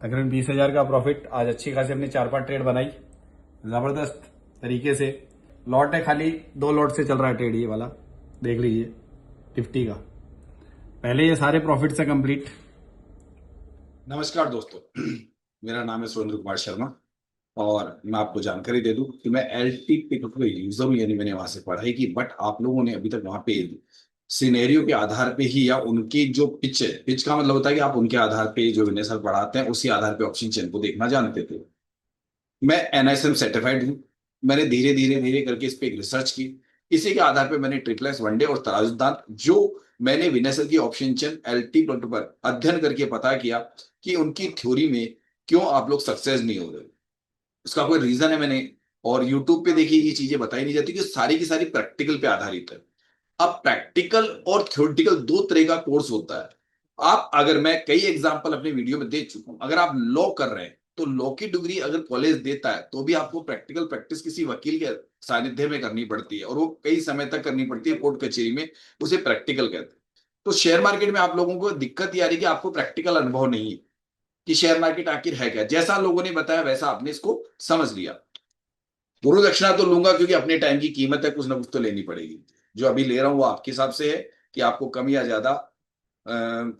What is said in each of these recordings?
तकरीबन 20,000 का प्रॉफिट। आज अच्छी खासी हमने 4-5 ट्रेड बनाई जबरदस्त तरीके से। लॉट है खाली 2 लॉट से चल रहा है ट्रेड ये वाला, देख लीजिए निफ्टी का। पहले ये सारे प्रॉफिट से कंप्लीट। नमस्कार दोस्तों। मेरा नाम है सुरेंद्र कुमार शर्मा और मैं आपको जानकारी दे दूं कि मैं एल टी पिक का यूजर हूं, यानी मैंने वहां से पढ़ाई की। बट आप लोगों ने अभी तक वहां पे सिनेरियो के आधार पे ही, या उनकी जो पिच है, पिच का मतलब होता है कि आप उनके आधार पे जो विनय सर पढ़ाते हैं उसी आधार पे ऑप्शन चेन को देखना जानते थे। मैं एनआईएसएम सर्टिफाइड हूँ। मैंने धीरे धीरे धीरे करके इस पे एक रिसर्च की। इसी के आधार पे मैंने ट्रिपलेस वनडे और तराजुद्दान, जो मैंने विनय सर की ऑप्शन चेन एल टी पर अध्ययन करके पता किया कि उनकी थ्योरी में क्यों आप लोग सक्सेस नहीं हो रहे। उसका कोई रीजन है मैंने। और यूट्यूब पे देखिए ये चीजें बताई नहीं जाती कि सारी की सारी प्रैक्टिकल पे आधारित है। अब प्रैक्टिकल और थ्योरेटिकल दो तरह का कोर्स होता है। आप, अगर मैं कई एग्जांपल अपने वीडियो में दे चुका हूं, अगर आप लॉ कर रहे हैं तो लॉ की डिग्री अगर कॉलेज देता है तो भी आपको प्रैक्टिकल प्रैक्टिस किसी वकील के सानिध्य में करनी पड़ती है, और वो कई समय तक करनी पड़ती है कोर्ट कचहरी में। उसे प्रैक्टिकल कहते हैं। तो शेयर मार्केट में आप लोगों को दिक्कत ये आ रही है कि आपको प्रैक्टिकल अनुभव नहीं है कि शेयर मार्केट आखिर है क्या। जैसा लोगों ने बताया वैसा आपने इसको समझ लिया। गुरु दक्षिणा तो लूंगा क्योंकि अपने टाइम की कीमत है, कुछ ना कुछ तो लेनी पड़ेगी। जो अभी ले रहा हूं वो आपके हिसाब से है कि आपको कम या ज्यादा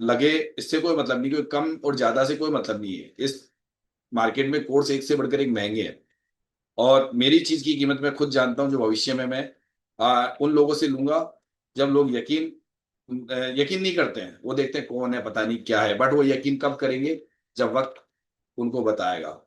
लगे, इससे कोई मतलब नहीं, क्योंकि कम और ज्यादा से कोई मतलब नहीं है। इस मार्केट में कोर्स एक से बढ़कर एक महंगे हैं, और मेरी चीज की कीमत मैं खुद जानता हूं। जो भविष्य में मैं उन लोगों से लूंगा जब लोग यकीन नहीं करते हैं। वो देखते हैं कौन है, पता नहीं क्या है, बट वो यकीन कब करेंगे? जब वक्त उनको बताएगा।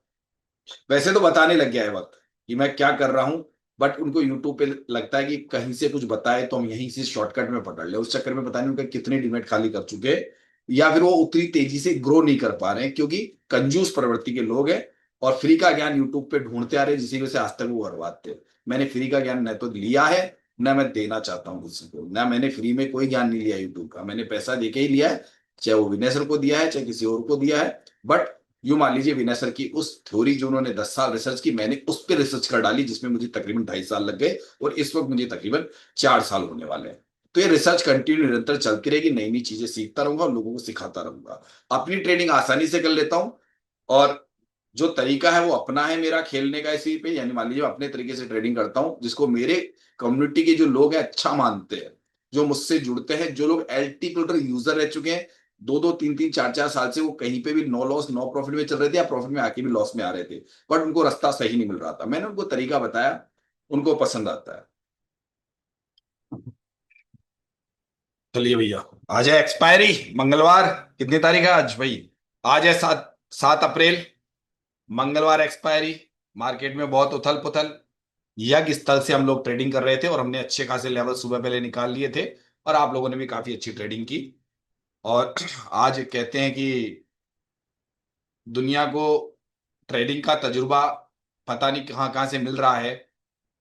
वैसे तो बताने लग गया है वक्त कि मैं क्या कर रहा हूं, बट उनको यूट्यूब पे लगता है कि कहीं से कुछ बताए तो हम यहीं से शॉर्टकट में पकड़ ले। उस चक्कर में पता नहीं उनका कितने डिमेट खाली कर चुके हैं, या फिर वो उतनी तेजी से ग्रो नहीं कर पा रहे हैं क्योंकि कंजूस प्रवृत्ति के लोग हैं और फ्री का ज्ञान यूट्यूब पे ढूंढते आ रहे हैं, जिसी वजह से आज तक वो बर्बाद थे। मैंने फ्री का ज्ञान न तो लिया है, न मैं देना चाहता हूँ किसी को। न मैंने फ्री में कोई ज्ञान नहीं लिया यूट्यूब का, मैंने पैसा देके ही लिया है। चाहे वो विनय सर को दिया है, चाहे किसी और को दिया है। बट यूं मान लीजिए विनय सर की उस थ्योरी जो उन्होंने 10 साल रिसर्च की, मैंने उस पर रिसर्च कर डाली, जिसमें मुझे तकरीबन 2.5 साल लग गए, और इस वक्त मुझे तकरीबन 4 साल होने वाले हैं। तो ये रिसर्च कंटिन्यू निरंतर चलती रहेगी, नई नई चीजें सीखता रहूंगा और लोगों को सिखाता रहूंगा। अपनी ट्रेडिंग आसानी से कर लेता हूं, और जो तरीका है वो अपना है मेरा खेलने का इसी पे, यानी मान लीजिए मैं अपने तरीके से ट्रेडिंग करता हूं, जिसको मेरे कम्युनिटी के जो लोग हैं अच्छा मानते हैं, जो मुझसे जुड़ते हैं, जो लोग एल टी यूजर रह चुके हैं 2-2 3-3 4-4 साल से, वो कहीं पे भी नो लॉस नो प्रॉफिट में चल रहे थे, या प्रॉफिट में आके भी लॉस में आ रहे थे, बट उनको रास्ता सही नहीं मिल रहा था। मैंने उनको तरीका बताया, उनको पसंद आता है। चलिए भैया, आज है एक्सपायरी मंगलवार। कितनी तारीख है आज भाई? आज है 7 7 अप्रैल। मंगलवार एक्सपायरी। मार्केट में बहुत उथल पुथल। यज्ञ स्थल से हम लोग ट्रेडिंग कर रहे थे और हमने अच्छे खासे लेवल सुबह पहले निकाल लिए थे, और आप लोगों ने भी काफी अच्छी ट्रेडिंग की। और आज कहते हैं कि दुनिया को ट्रेडिंग का तजुर्बा पता नहीं कहाँ कहाँ से मिल रहा है,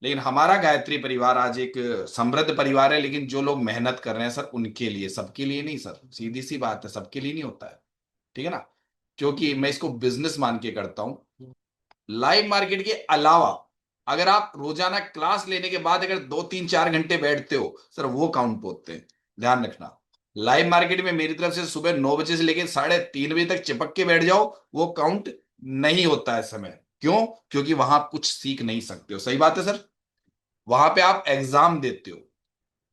लेकिन हमारा गायत्री परिवार आज एक समृद्ध परिवार है। लेकिन जो लोग मेहनत कर रहे हैं सर, उनके लिए, सबके लिए नहीं सर, सीधी सी बात है, सबके लिए नहीं होता है। ठीक है ना? क्योंकि मैं इसको बिजनेस मान के करता हूं। लाइव मार्केट के अलावा अगर आप रोजाना क्लास लेने के बाद अगर 2-3-4 घंटे बैठते हो सर, वो काउंट होते हैं। ध्यान रखना। लाइव मार्केट में मेरी तरफ से सुबह 9 बजे से लेकर 3:30 बजे तक चिपक के बैठ जाओ, वो काउंट नहीं होता है समय। क्यों? क्योंकि वहां आप कुछ सीख नहीं सकते हो। सही बात है सर। वहां पे आप एग्जाम देते हो,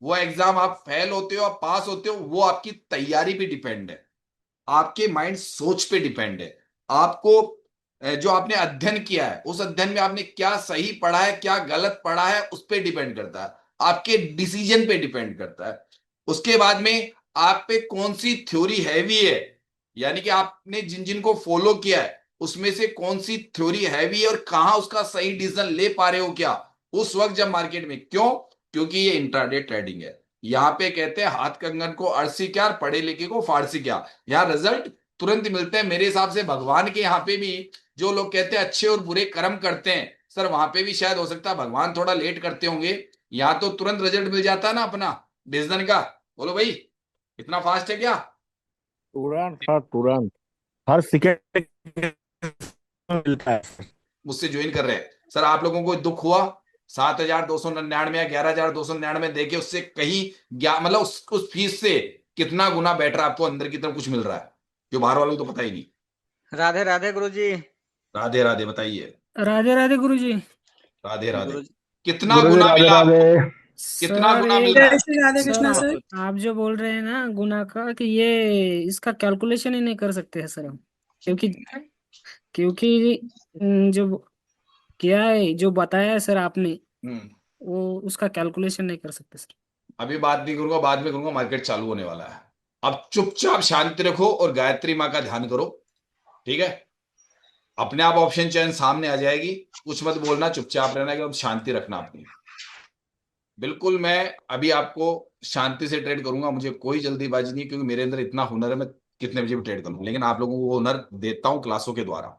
वो एग्जाम आप फेल होते हो, आप पास होते हो, वो आपकी तैयारी पे डिपेंड है, आपके माइंड सोच पे डिपेंड है। आपको जो आपने अध्ययन किया है, उस अध्ययन में आपने क्या सही पढ़ा है, क्या गलत पढ़ा है, उस पर डिपेंड करता है। आपके डिसीजन पे डिपेंड करता है। उसके बाद में आप पे कौन सी थ्योरी हैवी है, यानी कि आपने जिन जिन को फॉलो किया है उसमें से कौन सी थ्योरी हैवी है और कहां उसका सही डिसीजन ले पा रहे हो क्या उस वक्त जब मार्केट में। क्यों? क्योंकि ये इंट्राडे ट्रेडिंग है। यहां पे कहते हैं हाथ कंगन को अरसी क्या, पढ़े लिखे को फारसी क्या। यहाँ रिजल्ट तुरंत मिलते हैं। मेरे हिसाब से भगवान के यहाँ पे भी जो लोग कहते हैं अच्छे और बुरे कर्म करते हैं सर, वहां पे भी शायद हो सकता है भगवान थोड़ा लेट करते होंगे। यहाँ तो तुरंत रिजल्ट मिल जाता है ना अपना डिसीजन का। बोलो भाई, इतना फास्ट है क्या? तुरंत सर, तुरंत। हर सेकेंड मिलता है सर। मुझसे ज्वाइन कर रहे हैं सर, आप लोगों को दुख हुआ 7,299 या 11,299 देके उससे कहीं मतलब उस फीस से कितना गुना बेटर आपको अंदर की तरफ कुछ मिल रहा है, जो बाहर वालों को तो पता ही नहीं। राधे राधे गुरुजी। राधे राधे, बताइए। राधे राधे गुरुजी। राधे राधे। गुरुजी कितना गुरु जी गुना राधे मिला राधे। आपको? कितना सर गुना ये मिल रहा जय है? श्री राधे कृष्णा सर। आप जो बोल रहे हैं ना गुना का कि ये इसका कैलकुलेशन ही नहीं कर सकते हैं सर हम। क्योंकि क्योंकि जो किया है जो बताया है सर आपने हम्म। वो उसका कैलकुलेशन नहीं कर सकते सर। अभी बात नहीं करूंगा, बाद में करूंगा, मार्केट चालू होने वाला है। अब चुपचाप शांति रखो और गायत्री माँ का ध्यान करो। ठीक है? अपने आप ऑप्शन चयन सामने आ जाएगी। कुछ मत बोलना, चुपचाप रहना, एकदम शांति रखना अपनी। बिल्कुल, मैं अभी आपको शांति से ट्रेड करूंगा, मुझे कोई जल्दीबाजी नहीं है, क्योंकि मेरे अंदर इतना हुनर है, मैं कितने बजे भी ट्रेड करूं, लेकिन आप लोगों को वो हुनर देता हूं क्लासों के द्वारा।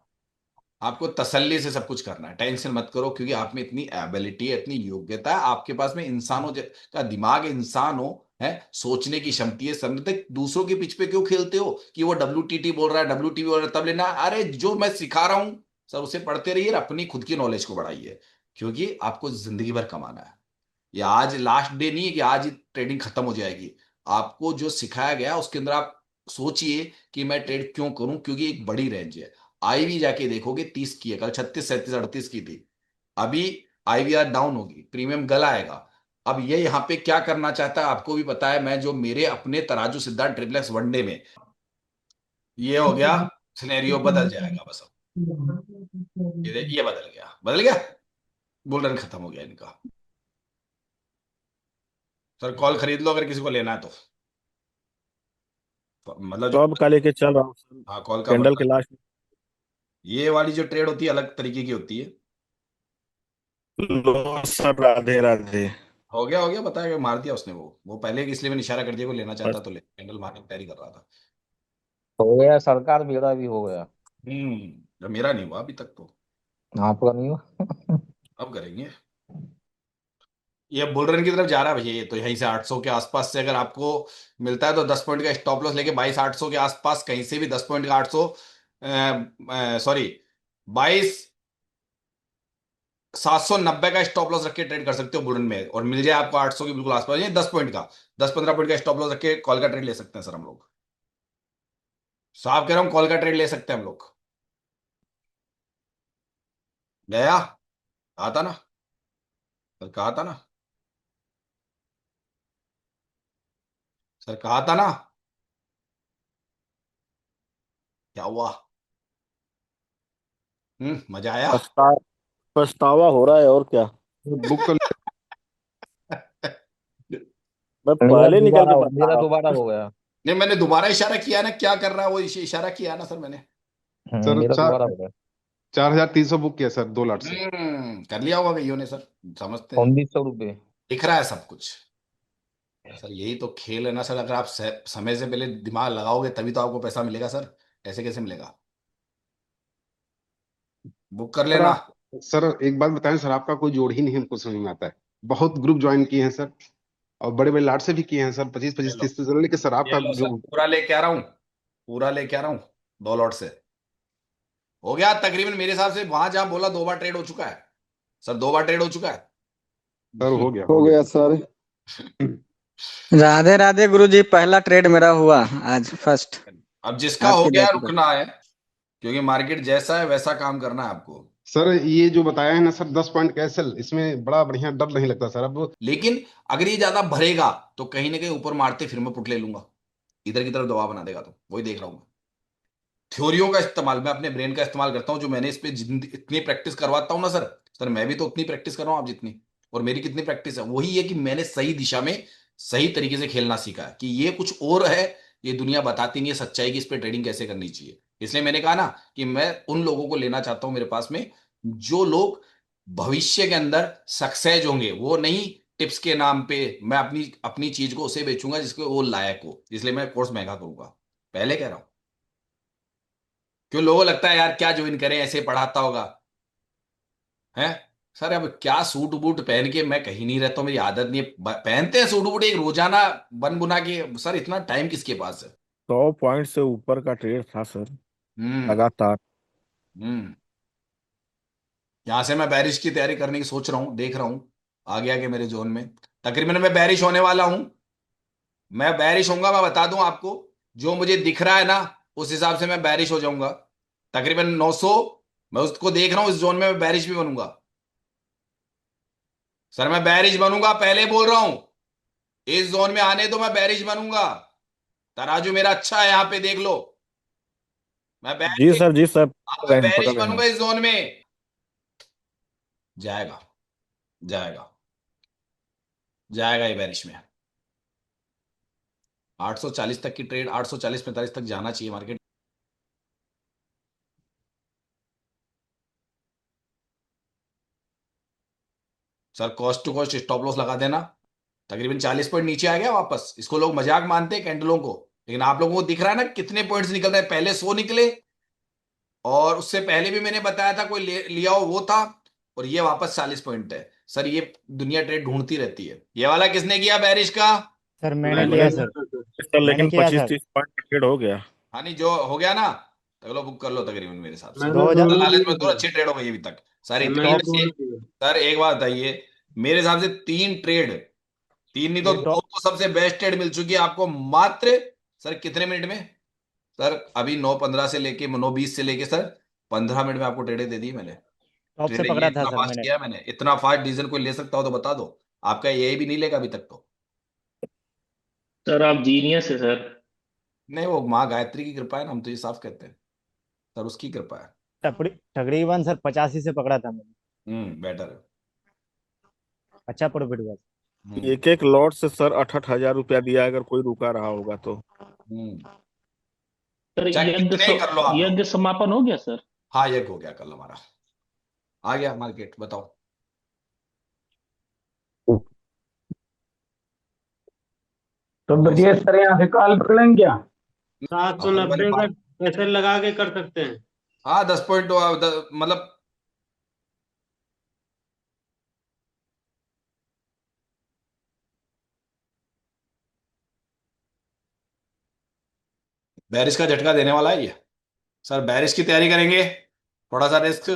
आपको तसल्ली से सब कुछ करना है, टेंशन मत करो, क्योंकि आप में इतनी एबिलिटी है, इतनी योग्यता है, आपके पास में इंसानों का दिमाग है, इंसान हो है, सोचने की क्षमता है, समझते दूसरों के पिच पे क्यों खेलते हो कि वो WTT बोल रहा है, WTV बोल रहा है तब लेना। अरे जो मैं सिखा रहा हूं सर उसे पढ़ते रहिए, अपनी खुद की नॉलेज को बढ़ाइए, क्योंकि आपको जिंदगी भर कमाना है। ये आज लास्ट डे नहीं है कि आज ही ट्रेडिंग खत्म हो जाएगी। आपको जो सिखाया गया उसके अंदर आप सोचिए कि मैं ट्रेड क्यों करूं, क्योंकि एक बड़ी रेंज है। आईवी जाके देखोगे 30 की है, कल 36 37 38 की थी। अभी आईवीआर डाउन होगी, प्रीमियम गल आएगा। अब ये यहाँ पे क्या करना चाहता है आपको भी पता है। मैं जो मेरे अपने तराजू सिद्धांत ट्रिपल एक्स वनडे में ये हो गया, सिनेरियो बदल जाएगा बस। अब ये बदल गया, बदल गया, बुल रन खत्म हो गया इनका। सर कॉल खरीद लो अगर किसी को लेना है तो मतलब तो जो, अब का लेके चल रहा हूँ सर। हाँ कॉल का कैंडल के मतलब, लास्ट ये वाली जो ट्रेड होती है अलग तरीके की होती है। लो सर। राधे राधे। हो गया बताया, मार दिया उसने। वो पहले इसलिए मैंने इशारा कर दिया, को लेना चाहता तो ले, कैंडल मारने की तैयारी कर रहा था। हो गया सरकार, मेरा भी हो गया। जब मेरा नहीं हुआ अभी तक तो आपका नहीं हुआ। अब करेंगे। ये बुल रन की तरफ जा रहा है भैया, ये तो यहीं से 800 के आसपास से अगर आपको मिलता है तो 10 पॉइंट का स्टॉप लॉस लेके 22 800 के आसपास कहीं से भी 10 पॉइंट का 800, सॉरी 22 790 का स्टॉप लॉस रख के ट्रेड कर सकते हो बुल रन में, और मिल जाए आपको 800 के बिल्कुल आसपास, ये 10 पॉइंट का 10 15 पॉइंट का स्टॉप लॉस रख के कॉल का ट्रेड ले सकते हैं सर हम लोग। साफ कह रहा हूं, कॉल का ट्रेड ले सकते हैं हम लोग। गया, आता ना सर, कहा था ना सर, कहा था ना। क्या हुआ? मजा आया? पछता पछतावा हो रहा है और क्या। बुक कर। मैं पहले निकल के बता मेरा रहा दोबारा हूँ। हो गया। नहीं, मैंने दोबारा इशारा किया ना, क्या कर रहा है वो, इशारा किया ना सर मैंने। सर मेरा दोबारा हो गया। 4,300 बुक किया सर 2 लाट से। कर लिया होगा भैया ने सर, समझते हैं। 1900 रुपये। दिख रहा है सब कुछ। सर यही तो खेल है ना सर, अगर आप समय से पहले दिमाग लगाओगे तभी तो आपको पैसा मिलेगा सर, ऐसे कैसे मिलेगा? बुक कर सर लेना। आप सर एक बात बताएं सर, आपका कोई जोड़ ही नहीं हमको समझ में आता है। बहुत ग्रुप ज्वाइन किए हैं सर, और बड़े बड़े लाट से भी किए हैं सर, 25 ये 25 लो, 30 लेकिन सर ये आपका लो सर, जो। पूरा लेके आ रहा हूँ, पूरा लेके आ रहा हूँ 2 लॉट से। हो गया तकरीबन मेरे हिसाब से, वहां जहां बोला 2 बार ट्रेड हो चुका है सर, 2 बार ट्रेड हो चुका है। सर हो गया हो गया सर। राधे राधे गुरुजी। पहला ट्रेड मेरा हुआ आज, फर्स्ट। अब जिसका हो आपकी गया देखो। रुकना है, क्योंकि मार्केट जैसा है वैसा काम करना है आपको। सर ये जो बताया है ना सर 10 पॉइंट कैसल, इसमें बड़ा बढ़िया डर नहीं लगता सर अब। लेकिन अगर ये ज्यादा भरेगा तो कहीं ना कहीं ऊपर मारते फिर मैं पुट ले लूंगा, इधर की तरफ दबाव बना देगा, तो वही देख रहा हूं मैं। थ्योरियों का इस्तेमाल, मैं अपने ब्रेन का इस्तेमाल करता हूं, जो मैंने इस पे इतनी प्रैक्टिस करवाता हूं ना सर। सर मैं भी तो उतनी प्रैक्टिस कर रहा हूं आप जितनी, और मेरी कितनी प्रैक्टिस है वही है कि मैंने सही दिशा में सही तरीके से खेलना सीखा है, कि ये कुछ और है, ये दुनिया बताती नहीं है सच्चाई की, इस पे ट्रेडिंग कैसे करनी चाहिए। इसलिए मैंने कहा ना कि मैं उन लोगों को लेना चाहता हूं मेरे पास में, जो लोग भविष्य के अंदर सक्सेस होंगे। वो नहीं टिप्स के नाम पे मैं अपनी अपनी चीज को उसे बेचूंगा जिसको वो लायक हो, इसलिए मैं कोर्स महंगा करूंगा, पहले कह रहा हूं। क्यों लोगों को लगता है यार क्या ज्वाइन करें, ऐसे पढ़ाता होगा है। सर अब क्या सूट बूट पहन के मैं कहीं नहीं रहता हूं, मेरी आदत नहीं है, पहनते हैं सूट बूट एक रोजाना बन बुना के। सर इतना टाइम किसके पास है? 100 पॉइंट से ऊपर का ट्रेड था सर, हम्म। लगातार। हम्म। यहां से मैं बैरिश की तैयारी करने की सोच रहा हूं, देख रहा हूं आगे आगे मेरे जोन में तकरीबन मैं बैरिश होने वाला हूं। मैं बैरिश होऊंगा, मैं बता दूं आपको, जो मुझे दिख रहा है ना उस हिसाब से मैं बैरिश हो जाऊंगा। तकरीबन 900, मैं उसको देख रहा हूं, इस जोन में मैं बैरिश भी बनूंगा सर, मैं बैरिश बनूंगा, पहले बोल रहा हूं, इस जोन में आने तो मैं बैरिश बनूंगा। तराजू मेरा अच्छा है, यहाँ पे देख लो, मैं बैरिश, जी सर अब पकड़ मैं रहे हैं बैरिश पकड़ रहे हैं। बनूंगा इस जोन में। जाएगा, जाएगा, जाएगा ये बैरिश में। 840 तक की ट्रेड, 840-45 तक जाना चाहिए market. Sir cost to cost stop loss लगा देना, तकरीबन 40 पॉइंट नीचे आ गया वापस। इसको लोग मजाक मानते हैं कैंडलों को, लेकिन आप लोगों को दिख रहा है ना कितने पॉइंट्स निकल रहे हैं। पहले 100 निकले, और उससे पहले भी मैंने बताया था कोई लिया हो वो था, और ये वापस 40 पॉइंट है। सर ये दुनिया ट्रेड ढूंढती रहती है। ये वाला किसने किया बैरिश का? सर मैंने मैंने लिया लिया सर, सर, मैंने लेकिन किया पच्चीस सर। तीस पॉइंट का ट्रेड हो गया। हाँ नहीं, जो हो गया ना, चलो बुक कर लो तकरीबन मेरे हिसाब से। 2000 लालच में तो अच्छी ट्रेड हो गई अभी तक सर, इतनी टॉप सर एक बात बताइए, मेरे हिसाब से 3 ट्रेड, 3 नहीं तो ये 2 टॉप तो सबसे बेस्ट ट्रेड मिल चुकी है आपको मात्र, सर कितने मिनट में? सर अभी 9:15 से लेके 9:20 से लेके सर 15 मिनट में आपको ट्रेडें दे दी मैंने। टॉप से ट्रेड ये पकड़ा था इतना सर फास्ट मैंने। किया है मैंने, इतना फास्ट डिसीजन कोई ले सकता हो तो बता दो। आपका ये भी नहीं लेगा अभी तक तो। सर आप जीनियस है सर। नहीं, वो माँ गायत्री की कृपा है ना, हम तो ये साफ कहते हैं, सर उसकी कृपा है। तकरीबन सर 85 से पकड़ा था मैंने। बेटर है। अच्छा प्रॉफिट हुआ। एक एक लॉट से सर 68,000 रुपया दिया, अगर कोई रुका रहा होगा तो। हम्म सर चाहे कितने ही कर लो आप लोग। यज्ञ समापन हो गया सर? हाँ ये हो गया कल हमारा, आ गया मार्केट, बताओ। तो ब्रजेश सर यहाँ से कॉल कर लेंगे क्या? 790 का पैसे लगा के कर सकते हैं। हाँ 10 पॉइंट मतलब बैरिश का झटका देने वाला है ये। सर बैरिश की तैयारी करेंगे, थोड़ा सा रिस्क,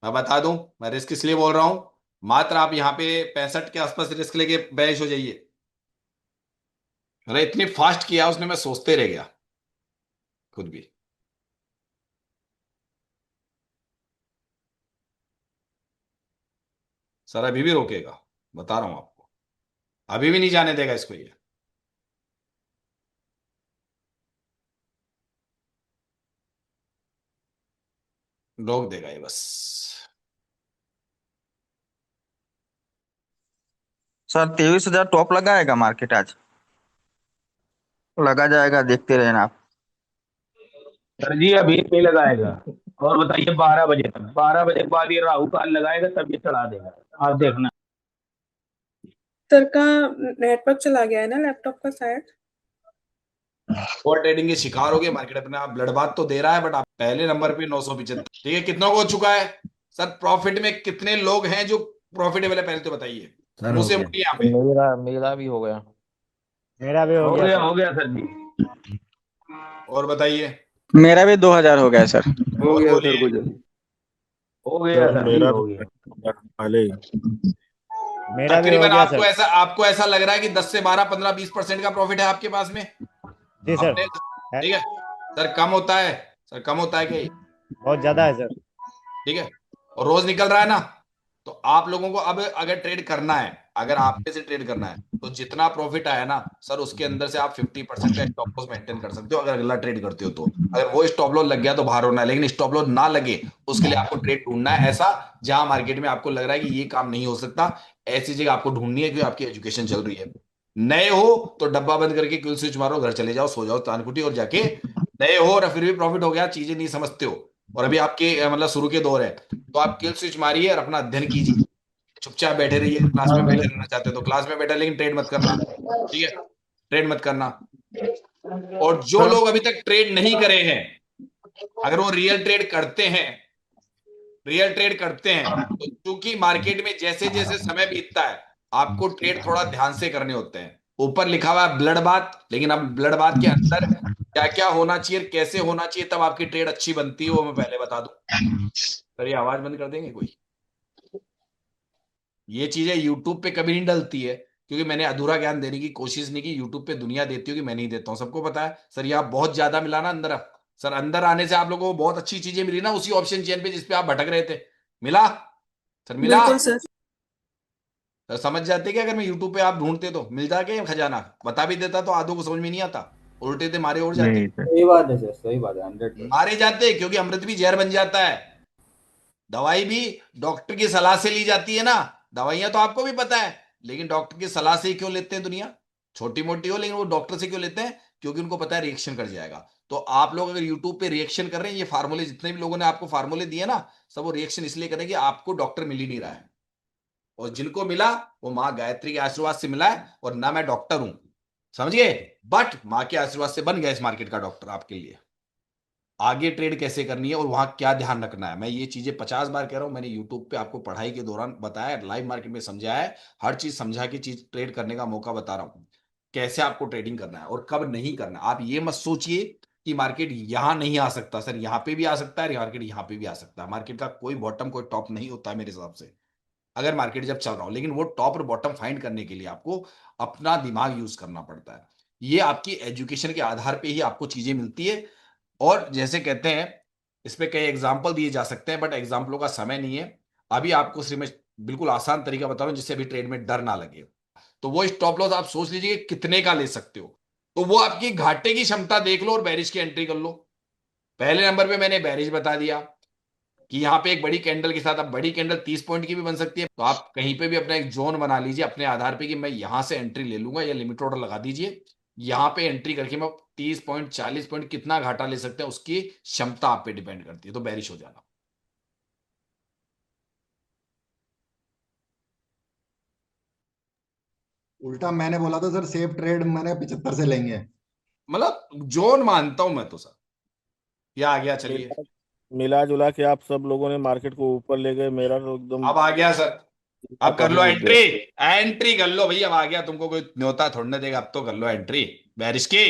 मैं बता दूं, मैं रिस्क इसलिए बोल रहा हूं, मात्र आप यहाँ पे 65 के आसपास रिस्क लेके बैरिश हो जाइए। अरे इतनी फास्ट किया उसने, मैं सोचते रह गया खुद भी। सर अभी भी रोकेगा, बता रहा हूं आपको, अभी भी नहीं जाने देगा इसको ये। रोक देगा ये बस। सर 23,000 टॉप लगाएगा मार्केट आज, लगा जाएगा, देखते रहना आप। सर जी अभी पे लगाएगा। और बताइए 12 बजे तक, 12 बजे के बाद ये राहु काल लगाएगा, तब ये चढ़ा देगा, आप देखना। सर का नेटवर्क चला गया है ना लैपटॉप का शायद। और ट्रेडिंग के शिकार हो गए मार्केट, अपने आप ब्लड बात तो दे रहा है, बट आप पहले नंबर पे 975। ठीक है, कितनों को हो चुका है? सर प्रॉफिट में कितने लोग हैं जो प्रॉफिटेबल है, पहले तो बताइए मुंह से मुंह यहाँ पे। मेरा भी हो गया। मेरा भी हो गया हो गया सर जी। और बताइए। मेरा भी 2,000 हो गया सर। हो और गया बोलिए। सर कुछ हो गया सर सर जी, मेरा हो भी गया। पहले ही। मेरा भी हो तकरीबन गया सर। आपको ऐसा लग रहा है कि 10 से 12, 15, 20% का प्रॉफिट है आपके पास में जी सर अपने। है। ठीक है सर, कम होता है, सर कम होता है क्या? बहुत ज्यादा है सर। ठीक है, और रोज निकल रहा है ना, तो आप लोगों को अब अगर ट्रेड करना है, अगर आप में से ट्रेड करना है, तो जितना प्रॉफिट आया ना सर, उसके अंदर से आप 50% का स्टॉप लॉस मेंटेन कर सकते हो अगर अगला ट्रेड करते हो तो। अगर वो स्टॉप लॉस लग गया तो बाहर होना है, लेकिन स्टॉप लॉस ना लगे उसके लिए आपको ट्रेड ढूंढना है ऐसा, जहां मार्केट में आपको लग रहा है कि ये काम नहीं हो सकता, ऐसी जगह आपको ढूंढनी है, क्योंकि आपकी एजुकेशन चल रही है। नए हो तो डब्बा बंद करके किल स्विच मारो, घर चले जाओ, सो जाओ तानकुटी, और जाके नए हो और फिर भी प्रॉफिट हो गया, चीजें नहीं समझते हो, और अभी आपके मतलब शुरू के दौर है, तो आप किल स्विच मारिए और अपना अध्ययन कीजिए। चुपचाप बैठे रहिए, क्लास में बैठे रहना चाहते हो तो क्लास में बैठे, लेकिन ट्रेड मत करना। ठीक है, ट्रेड मत करना। और जो लोग अभी तक ट्रेड नहीं करे हैं, अगर वो रियल ट्रेड करते हैं, तो चूंकि मार्केट में जैसे जैसे समय बीतता है, आपको ट्रेड थोड़ा ध्यान से करने होते हैं। ऊपर लिखा हुआ है ब्लड बाथ, लेकिन अब ब्लड बाथ के अंदर क्या क्या होना चाहिए, कैसे होना चाहिए, तब आपकी ट्रेड अच्छी बनती है, वो मैं पहले बता दूं। सर ये आवाज बंद कर देंगे कोई? ये चीजें यूट्यूब पे कभी नहीं डलती है, क्योंकि मैंने अधूरा ज्ञान देने की कोशिश नहीं की। यूट्यूब पे दुनिया देती हो कि मैं नहीं देता हूं, सबको पता है। सर यहाँ बहुत ज्यादा मिला ना अंदर, सर अंदर आने से आप लोगों को बहुत अच्छी चीजें मिली ना उसी ऑप्शन चेन पे जिसपे आप भटक रहे थे। मिला? सर मिला? बिल्कुल सर। सर समझ जाते कि अगर मैं यूट्यूब पे आप ढूंढते तो मिल जाके खजाना बता भी देता तो आधों को समझ में नहीं आता, उल्टे थे मारे और जाते। नहीं सर, सही बात है सर, सही बात है 100%। मारे जाते क्योंकि अमृत भी जहर बन जाता है। दवाई भी डॉक्टर की सलाह से ली जाती है ना। दवाइयां तो आपको भी पता है, लेकिन डॉक्टर की सलाह से ही क्यों लेते हैं दुनिया? छोटी मोटी हो लेकिन वो डॉक्टर से क्यों लेते हैं? क्योंकि उनको पता है रिएक्शन कर जाएगा। तो आप लोग अगर यूट्यूब पे रिएक्शन कर रहे हैं, ये फार्मूले जितने भी लोगों ने आपको फार्मूले दिए ना, सब वो रिएक्शन इसलिए करें कि आपको डॉक्टर मिल ही नहीं रहा है। और जिनको मिला वो माँ गायत्री के आशीर्वाद से मिला है, और ना मैं डॉक्टर हूं, समझ गए? बट माँ के आशीर्वाद से बन गया इस मार्केट का डॉक्टर आपके लिए। आगे ट्रेड कैसे करनी है और वहां क्या ध्यान रखना है, मैं ये चीजें 50 बार कह रहा हूं। मैंने यूट्यूब पे आपको पढ़ाई के दौरान बताया, लाइव मार्केट में समझाया है, हर चीज समझा के चीज ट्रेड करने का मौका बता रहा हूं, कैसे आपको ट्रेडिंग करना है और कब नहीं करना। आप ये मत सोचिए कि मार्केट यहां नहीं आ सकता। सर यहां पे भी आ सकता है, मार्केट यहां पे भी आ सकता है। मार्केट का कोई बॉटम कोई टॉप नहीं होता है मेरे हिसाब से, अगर मार्केट जब चल रहा हो। लेकिन वो टॉप और बॉटम फाइंड करने के लिए आपको अपना दिमाग यूज करना पड़ता है। ये आपकी एजुकेशन के आधार पे ही आपको चीजें मिलती है। और जैसे कहते हैं, इस पे कई एग्जाम्पल दिए जा सकते हैं, बट एग्जाम्पलों का समय नहीं है। अभी आपको सिर्फ मैं बिल्कुल आसान तरीका बता रहा हूं जिससे अभी ट्रेड में डर ना लगे। तो वो स्टॉप लॉस आप सोच लीजिए कि कितने का ले सकते हो, तो वो आपकी घाटे की क्षमता देख लो और बैरिश की एंट्री कर लो। पहले नंबर पे मैंने बैरिश बता दिया कि यहाँ पे एक बड़ी कैंडल के साथ, अब बड़ी कैंडल 30 पॉइंट की भी बन सकती है, तो आप कहीं पे भी अपना एक जोन बना लीजिए अपने आधार पे कि मैं यहां से एंट्री ले लूंगा, या लिमिट ऑर्डर लगा दीजिए। यहां पे एंट्री करके मैं 30 पॉइंट 40 पॉइंट कितना घाटा ले सकते हैं उसकी क्षमता आप पे डिपेंड करती है, तो बैरिश हो जाना। उल्टा मैंने बोला था सर सेफ ट्रेड मैंने 75 से लेंगे। मतलब जोन मानता हूं मैं तो सर। ये आ गया, चलिए मिला जुला के आप सब लोगों ने मार्केट को ऊपर ले गए, मेरा तो एकदम अब आ गया सर। अब कर ही लो डूब एंट्री, गया। एंट्री कर लो भैया। अब आ गया, तुमको कोई न्योता थोड़ने देगा, अब तो कर लो एंट्री बैरिश की।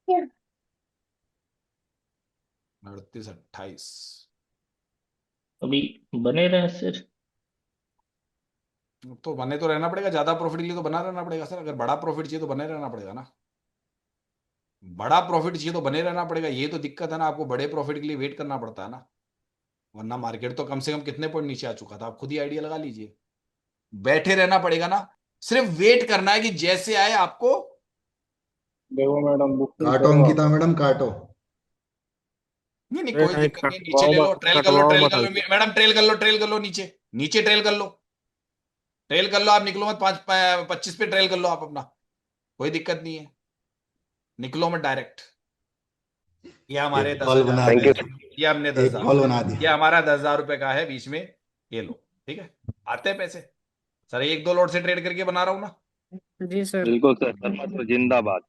Yeah. 38 28 अभी बने रहे सर। तो बने तो रहना पड़ेगा, ज्यादा प्रॉफिट के लिए तो बना रहना पड़ेगा सर। अगर बड़ा प्रॉफिट चाहिए तो बने रहना पड़ेगा ना, बड़ा प्रॉफिट चाहिए तो बने रहना पड़ेगा। ये तो दिक्कत है ना, आपको बड़े प्रॉफिट के लिए वेट करना पड़ता है ना, वरना मार्केट तो कम से कम कितने पॉइंट नीचे आ चुका था, आप खुद ही आइडिया लगा लीजिए। बैठे रहना पड़ेगा ना, सिर्फ वेट करना है कि जैसे आए आपको। देखो मैडम, काटो अंकिता मैडम काटो। नहीं नहीं नहीं कोई नहीं, दिक्कत नहीं, नीचे ले लो, ट्रेल कर लो, कटवाओ ट्रेल मत कर लो हल्के। मैडम, ट्रेल कर लो, ट्रेल कर लो, नीचे नीचे ट्रेल कर लो, ट्रेल कर लो। आप निकलो मत, 25 पे ट्रेल कर लो आप अपना, कोई दिक्कत नहीं है, निकलो मत डायरेक्ट। ये हमारे एक 10,000 कॉल बना रुपए, दिया, ये हमने एक 10,000 कॉल रुपए, बना ये दिया। हमारा 10,000 रुपए का है बीच में, ये लो, ठीक है। आते हैं पैसे सर, एक दो लॉट से ट्रेड करके बना रहा हूं ना। जी सर। बिल्कुल सर, शर्मा सर जिंदाबाद।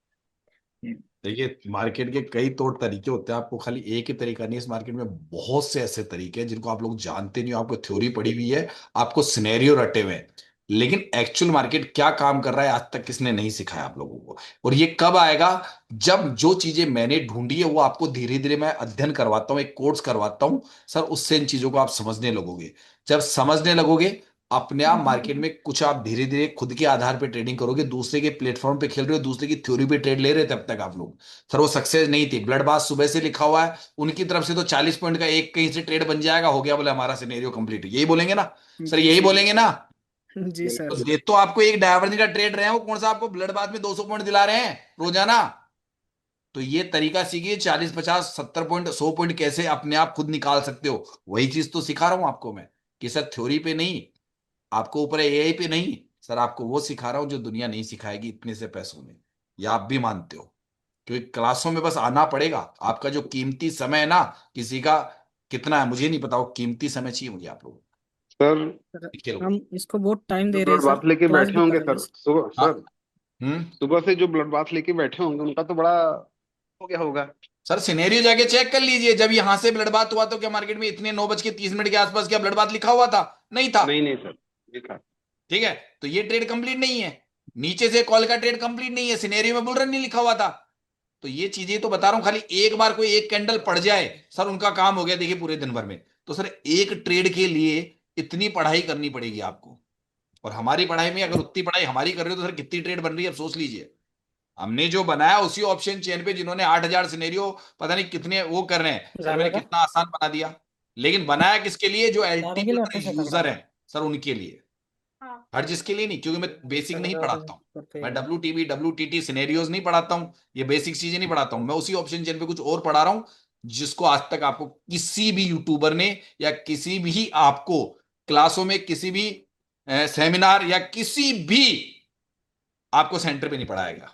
देखिए मार्केट के कई तौर तरीके होते हैं, आपको खाली एक ही तरीका नहीं है। इस मार्केट में बहुत से ऐसे तरीके हैं जिनको आप लोग जानते नहीं हो, आपको थ्योरी पढ़ी हुई है, आपको सिनेरियो रटे हुए हैं, लेकिन एक्चुअल मार्केट क्या काम कर रहा है आज तक किसने नहीं सिखाया आप लोगों को। और ये कब आएगा? जब जो चीजें मैंने ढूंढी है वो आपको धीरे धीरे मैं अध्ययन करवाता हूँ, एक कोर्स करवाता हूँ सर, उससे इन चीजों को आप समझने लगोगे। जब समझने लगोगे अपने आप मार्केट में कुछ आप धीरे धीरे खुद के आधार पे ट्रेडिंग करोगे। दूसरे के प्लेटफॉर्म पे खेल रहे हो, दूसरे की थ्योरी पे ट्रेड ले रहे थे अब तक आप लोग, सर वो सक्सेस नहीं थी। ब्लड बाथ सुबह से लिखा हुआ है उनकी तरफ से, तो 40 पॉइंट का एक कहीं से ट्रेड बन जाएगा, हो गया बोले हमारा सिनेरियो कंप्लीट, यही बोलेंगे ना सर, जी यही सर। बोलेंगे ना। जी सर। तो ये तो आपको एक डायवर्जन का ट्रेड रहे हैं, वो कौन सा आपको ब्लड बाथ में 200 पॉइंट दिला रहे हैं रोजाना। तो ये तरीका सीखिए, 40 50 70 पॉइंट 100 पॉइंट कैसे अपने आप खुद निकाल सकते हो, वही चीज तो सिखा रहा हूं आपको मैं, कि सर थ्योरी पे नहीं, आपको ऊपर एआई पे नहीं, सर आपको वो सिखा रहा हूं जो दुनिया नहीं सिखाएगी इतने से पैसों में। ये आप भी मानते हो, क्योंकि क्लासों में बस आना पड़ेगा। आपका जो कीमती समय है ना, किसी का कितना है मुझे नहीं पता, वो कीमती समय चाहिए मुझे आप लोगों सर सर हम इसको बहुत टाइम जो दे रहे हैं ब्लड सर, बाथ लेके क्लास बैठे भी होंगे कर रहे सर, हैं। सुबह हाँ। सर सुबह से जो ब्लड बाथ लेके बैठे होंगे उनका तो बड़ा हो गया होगा। सर सिनेरियो जाके चेक कर लीजिए, जब यहां से ब्लड बात हुआ तो क्या मार्केट में इतने 9:30 के आसपास क्या ब्लड बात लिखा हुआ था? नहीं था। नहीं सर, लिखा। ठीक है, तो ये ट्रेड कंप्लीट नहीं है, नीचे से कॉल का ट्रेड कंप्लीट नहीं है, सिनेरियो में बुल रन नहीं लिखा हुआ था। तो ये चीजें तो बता रहा हूं, खाली एक बार कोई एक कैंडल पड़ जाए सर उनका काम हो गया, देखिए पूरे दिन भर में। तो सर एक ट्रेड के लिए इतनी पढ़ाई करनी पड़ेगी आपको, और हमारी पढ़ाई में अगर उतनी पढ़ाई हमारी कर रहे हो तो सर कितनी ट्रेड बन रही है अब सोच लीजिए। हमने जो बनाया उसी ऑप्शन चेन पे जिन्होंने 8,000 सिनेरियो पता नहीं कितने वो कर रहे हैं सर, मैंने कितना आसान बना दिया। लेकिन बनाया किसके लिए? जो एलटी यूजर है सर, उनके लिए, हर जिसके लिए नहीं, क्योंकि मैं बेसिक नहीं पढ़ाता हूँ, मैं WTB WTT सिनेरियोज नहीं पढ़ाता हूँ, ये बेसिक चीजें नहीं पढ़ाता हूँ। मैं उसी ऑप्शन चेन पे कुछ और पढ़ा रहा हूँ जिसको आज तक आपको किसी भी यूट्यूबर ने या किसी भी आपको क्लासों में किसी भी सेमिनार या किसी भी आपको सेंटर पे नहीं पढ़ाया गया।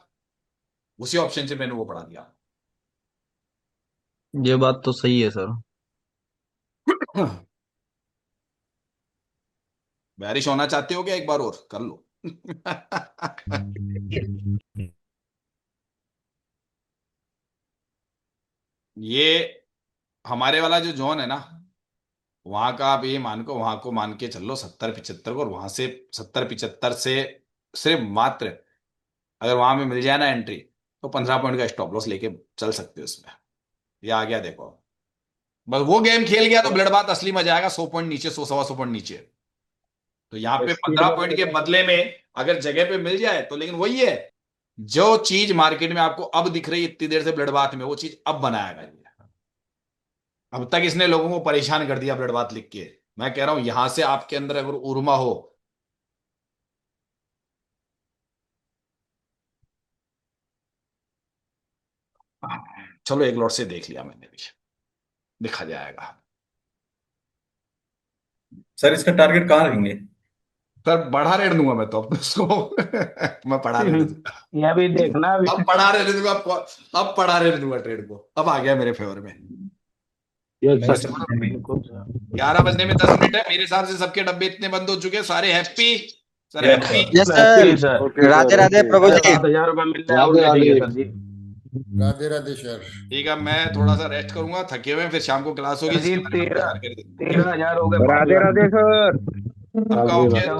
उसी ऑप्शन से मैंने वो पढ़ा दिया। ये बात तो सही है सर। बारिश होना चाहते हो क्या? एक बार और कर लो। ये हमारे वाला जो जोन है ना, वहां का आप ये मान को वहां को मान के चल लो 70-75 को, और वहां से 70-75 से सिर्फ मात्र अगर वहां में मिल जाए ना एंट्री, तो 15 पॉइंट का स्टॉप लॉस लेके चल सकते हो उसमें। ये आ गया देखो, बस वो गेम खेल गया तो ब्लड बात असली मजा आएगा। 100 पॉइंट नीचे, 100-125 पॉइंट नीचे। तो यहाँ पे 15 पॉइंट के बदले में अगर जगह पे मिल जाए तो, लेकिन वही है, जो चीज मार्केट में आपको अब दिख रही है इतनी देर से ब्लड बात में, वो चीज अब बनाएगा ये। अब तक इसने लोगों को परेशान कर दिया ब्लड बात लिख के। मैं कह रहा हूं यहां से आपके अंदर अगर उर्मा हो, चलो एक लॉट से देख लिया मैंने भी, देखा जाएगा। सर इसका टारगेट कहाँ रखेंगे? सर बढ़ा रेट दूंगा मैं तो अब उसको। मैं पढ़ा रेट दूंगा, ये भी देखना अभी। अब पढ़ा रेट दूंगा, अब पढ़ा रेट दूंगा ट्रेड को, अब आ गया मेरे फेवर में। 11 बजने में 10 मिनट है, मेरे हिसाब से सबके डब्बे इतने बंद हो चुके हैं, सारे happy sir, happy. Yes sir, Radhe Radhe प्रभु जी। 7,000 रुपए मिल रहा है सर जी। राधे राधे सर। ठीक है, मैं थोड़ा सा रेस्ट करूंगा, थके हुए हैं, फिर शाम को क्लास होगी। 13,000 हो गए। राधे राधे सर। आपका हो गया?